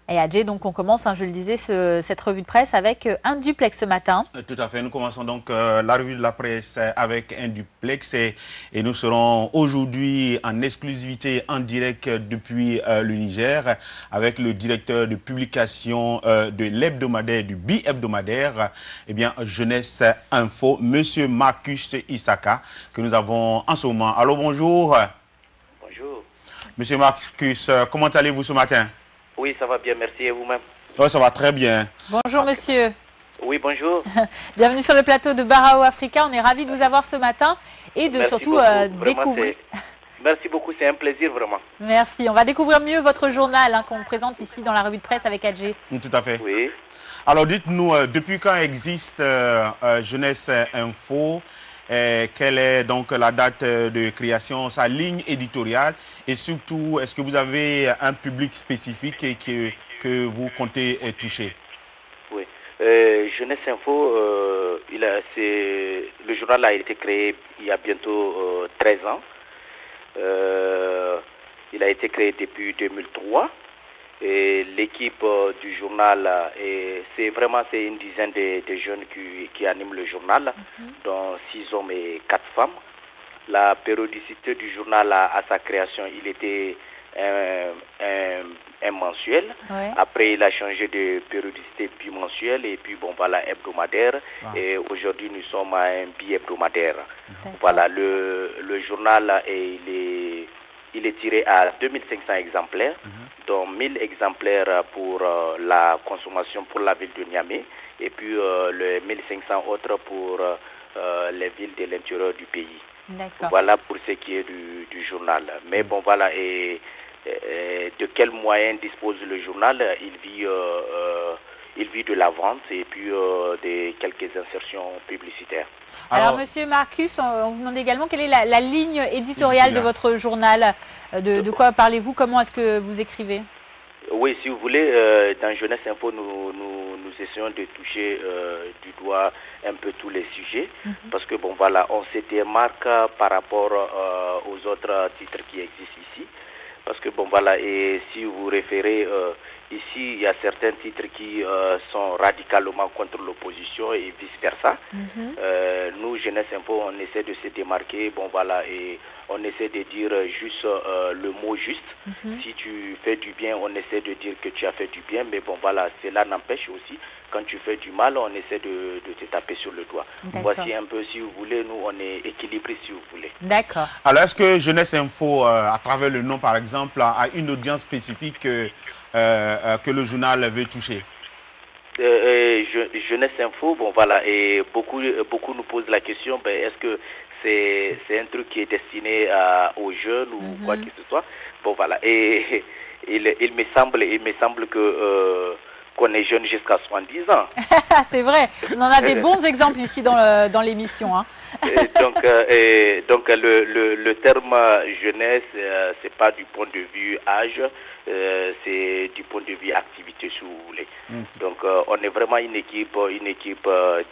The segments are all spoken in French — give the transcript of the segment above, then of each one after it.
Et Adjé, donc on commence, je le disais, cette revue de presse avec un duplex ce matin. Tout à fait, nous commençons donc la revue de la presse avec un duplex et nous serons aujourd'hui en exclusivité en direct depuis le Niger avec le directeur de publication de l'hebdomadaire, du bi-hebdomadaire, eh bien Jeunesse Info, Monsieur Marcus Isaka, que nous avons en ce moment. Allô, bonjour. Bonjour. Monsieur Marcus, comment allez-vous ce matin? Oui, ça va bien, merci. Et vous-même? Oui, ça va très bien. Bonjour monsieur. Oui, bonjour. Bienvenue sur le plateau de Barao Africa. On est ravis de vous avoir ce matin et de Merci surtout beaucoup. découvrir. Merci beaucoup, c'est un plaisir vraiment. Merci. On va découvrir mieux votre journal qu'on présente ici dans la revue de presse avec Adjé. Tout à fait. Oui. Alors dites-nous, depuis quand existe Jeunesse Info, quelle est donc la date de création, sa ligne éditoriale et surtout, est-ce que vous avez un public spécifique que vous comptez toucher? Oui. Jeunesse Info, le journal a été créé il y a bientôt 13 ans. Il a été créé depuis 2003. Et l'équipe du journal, c'est une dizaine de jeunes qui animent le journal, dont 6 hommes et 4 femmes. La périodicité du journal à sa création, il était un mensuel. Ouais. Après, il a changé de périodicité bimensuelle et puis bon voilà, hebdomadaire. Et aujourd'hui, nous sommes à un bi-hebdomadaire. Voilà, le journal, il est tiré à 2500 exemplaires, dont 1000 exemplaires pour la consommation pour la ville de Niamey et puis les 1500 autres pour les villes de l'intérieur du pays. Voilà pour ce qui est du journal. Mais bon voilà, et de quels moyens dispose le journal? Il vit de la vente et puis de quelques insertions publicitaires. Alors monsieur Marcus, on vous demande également quelle est la ligne éditoriale de votre journal. De quoi parlez-vous? Comment est-ce que vous écrivez? Oui, si vous voulez, dans Jeunesse Info, nous essayons de toucher du doigt un peu tous les sujets, parce que bon voilà, on se démarque par rapport aux autres titres qui existent ici, parce que bon voilà, et si vous référez ici, il y a certains titres qui sont radicalement contre l'opposition et vice versa. Nous, Jeunesse Info, on essaie de se démarquer, bon voilà, et on essaie de dire juste le mot juste. Si tu fais du bien, on essaie de dire que tu as fait du bien, mais bon voilà, cela n'empêche aussi, quand tu fais du mal, on essaie de te taper sur le doigt. Voici un peu, si vous voulez, nous on est équilibrés si vous voulez. D'accord. Alors est-ce que Jeunesse Info, à travers le nom par exemple, a une audience spécifique que le journal veut toucher? Jeunesse Info, bon voilà, et beaucoup nous posent la question, ben, est-ce que c'est un truc qui est destiné aux jeunes ou quoi que ce soit? Bon voilà, et il me semble que qu'on est jeune jusqu'à 70 ans. C'est vrai, on en a des bons exemples ici dans l'émission. Donc le terme jeunesse, c'est pas du point de vue âge, c'est du point de vue activité, si vous voulez. Donc on est vraiment une équipe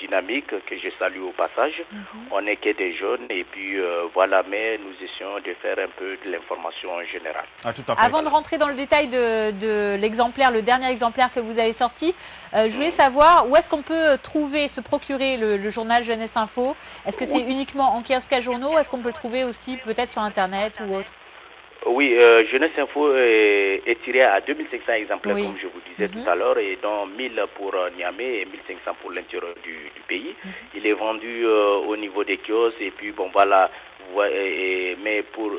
dynamique que je salue au passage. On n'est que des jeunes et puis voilà, mais nous essayons de faire un peu de l'information en général. Tout à fait. Avant de rentrer dans le détail de l'exemplaire, le dernier exemplaire que vous avez sorti, je voulais savoir où est-ce qu'on peut se procurer le journal Jeunesse Info. Est-ce que c'est uniquement en kiosque à journaux? Est-ce qu'on peut le trouver aussi peut-être sur Internet ou autre? Oui, Jeunesse Info est tiré à 2500 exemplaires, comme je vous disais tout à l'heure, et dont 1000 pour Niamey et 1500 pour l'intérieur du pays. Il est vendu au niveau des kiosques, et puis bon voilà, mais pour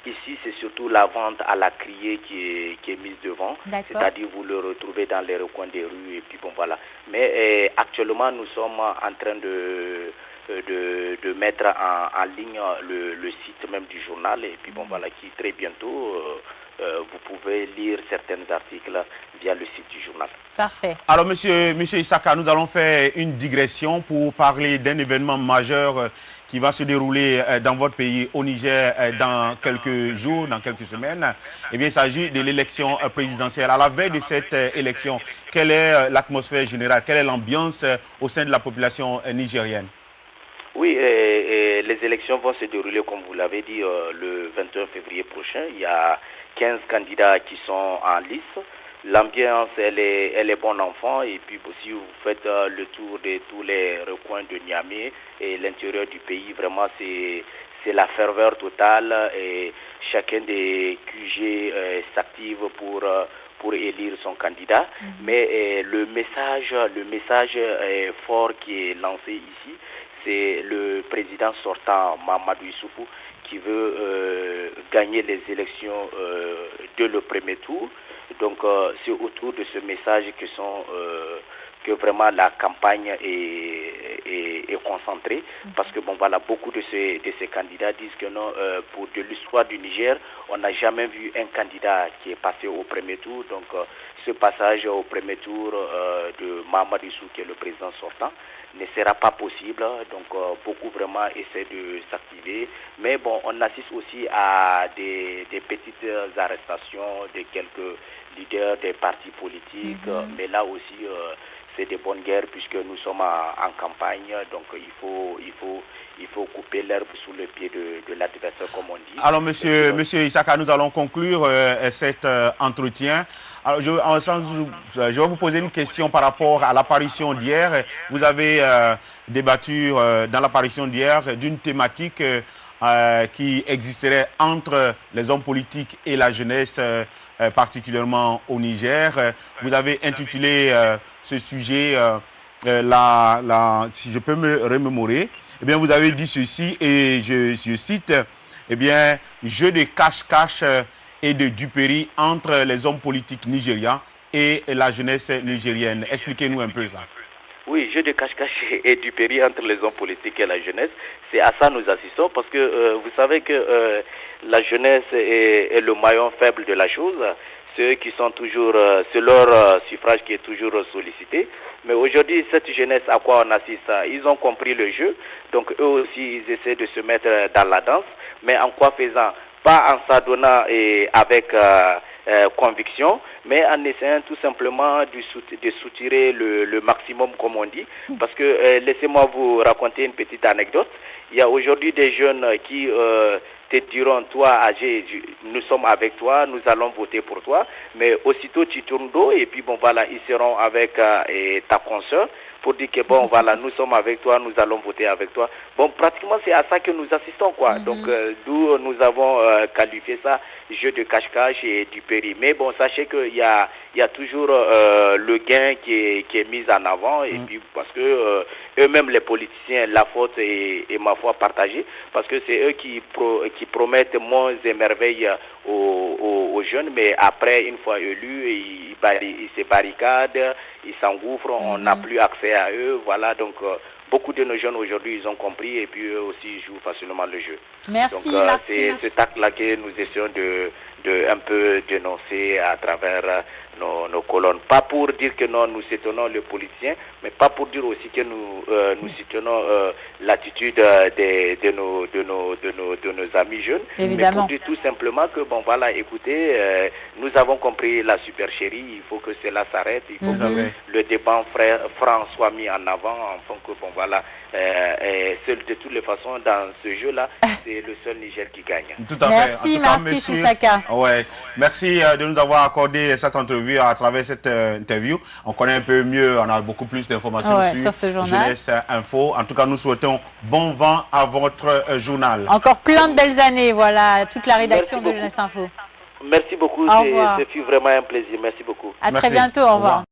ici, c'est surtout la vente à la criée qui est mise devant, c'est-à-dire vous le retrouvez dans les recoins des rues, et puis bon voilà. Mais actuellement, nous sommes en train de mettre en ligne le site même du journal et puis bon voilà, qui très bientôt vous pouvez lire certains articles via le site du journal. Parfait. Alors monsieur Isaka, nous allons faire une digression pour parler d'un événement majeur qui va se dérouler dans votre pays, au Niger, dans quelques jours, dans quelques semaines. Eh bien, il s'agit de l'élection présidentielle. À la veille de cette élection, quelle est l'atmosphère générale, quelle est l'ambiance au sein de la population nigérienne? Oui, les élections vont se dérouler, comme vous l'avez dit, le 21 février prochain. Il y a 15 candidats qui sont en lice. l'ambiance, elle est bon enfant. Et puis, si vous faites le tour de tous les recoins de Niamey et l'intérieur du pays, vraiment, c'est la ferveur totale et chacun des QG s'active pour élire son candidat. Mais le message fort qui est lancé ici, c'est le président sortant Mahamadou Issoufou qui veut gagner les élections dès le premier tour. Donc c'est autour de ce message que vraiment la campagne est concentrée, parce que bon voilà, beaucoup de ces candidats disent que non, pour de l'histoire du Niger, on n'a jamais vu un candidat qui est passé au premier tour. Donc ce passage au premier tour de Mahamadou Issoufou, qui est le président sortant, ne sera pas possible. Donc beaucoup vraiment essaient de s'activer, mais bon, on assiste aussi à des petites arrestations de quelques leaders des partis politiques, mais là aussi c'est des bonnes guerres puisque nous sommes en campagne, donc il faut couper l'herbe sous le pied de l'adversaire, comme on dit. Alors monsieur Isaka, nous allons conclure cet entretien. Alors, je vais vous poser une question par rapport à l'apparition d'hier. Vous avez débattu dans l'apparition d'hier d'une thématique qui existerait entre les hommes politiques et la jeunesse, particulièrement au Niger. Vous avez intitulé ce sujet, si je peux me remémorer, eh bien, vous avez dit ceci, et je cite, eh bien, jeu de cache-cache et de duperie entre les hommes politiques nigérians et la jeunesse nigérienne. Expliquez-nous un peu ça. Oui, jeu de cache-cache et duperie entre les hommes politiques et la jeunesse, c'est à ça nous assistons, parce que vous savez que la jeunesse est le maillon faible de la chose. Ceux qui sont toujours, c'est leur suffrage qui est toujours sollicité. Mais aujourd'hui, cette jeunesse, à quoi on assiste? Ils ont compris le jeu, donc eux aussi, ils essaient de se mettre dans la danse, mais en quoi faisant? Pas en s'adonnant avec conviction, mais en essayant tout simplement de soutirer le maximum, comme on dit. Parce que, laissez-moi vous raconter une petite anecdote. Il y a aujourd'hui des jeunes qui te diront, toi, âgé, nous sommes avec toi, nous allons voter pour toi, mais aussitôt tu tournes dos et puis bon voilà, ils seront avec ta consoeur pour dire que bon voilà, nous sommes avec toi, nous allons voter avec toi. Bon, pratiquement c'est à ça que nous assistons, quoi. Donc d'où nous avons qualifié ça jeu de cache-cache et du péri. Mais bon, sachez qu'il y a toujours le gain qui est mis en avant, et puis parce que eux-mêmes les politiciens, la faute est ma foi partagée, parce que c'est eux qui promettent monts et merveilles aux jeunes, mais après, une fois élus, ils se barricadent, ils s'engouffrent, on n'a plus accès à eux. Voilà, donc beaucoup de nos jeunes aujourd'hui, ils ont compris, et puis eux aussi ils jouent facilement le jeu. Merci. Donc c'est cet acte-là que nous essayons de un peu dénoncer à travers nos colonnes. Pas pour dire que non, nous soutenons le politicien, mais pas pour dire aussi que nous soutenons l'attitude de nos amis jeunes. Évidemment. Mais pour dire tout simplement que bon voilà, écoutez, nous avons compris la supercherie, il faut que cela s'arrête, il faut que le débat franc soit mis en avant, afin que bon voilà, de toutes les façons dans ce jeu-là, c'est le seul Niger qui gagne. Tout à fait. Merci, Marcus Isaka. Ouais. Merci de nous avoir accordé cette entrevue à travers cette interview. On connaît un peu mieux, on a beaucoup plus d'informations sur ce journal. Jeunesse Info. En tout cas, nous souhaitons bon vent à votre journal. Encore plein de belles années, voilà, toute la rédaction de Jeunesse Info. Merci beaucoup, ce fut vraiment un plaisir. Merci beaucoup. À très bientôt, au revoir.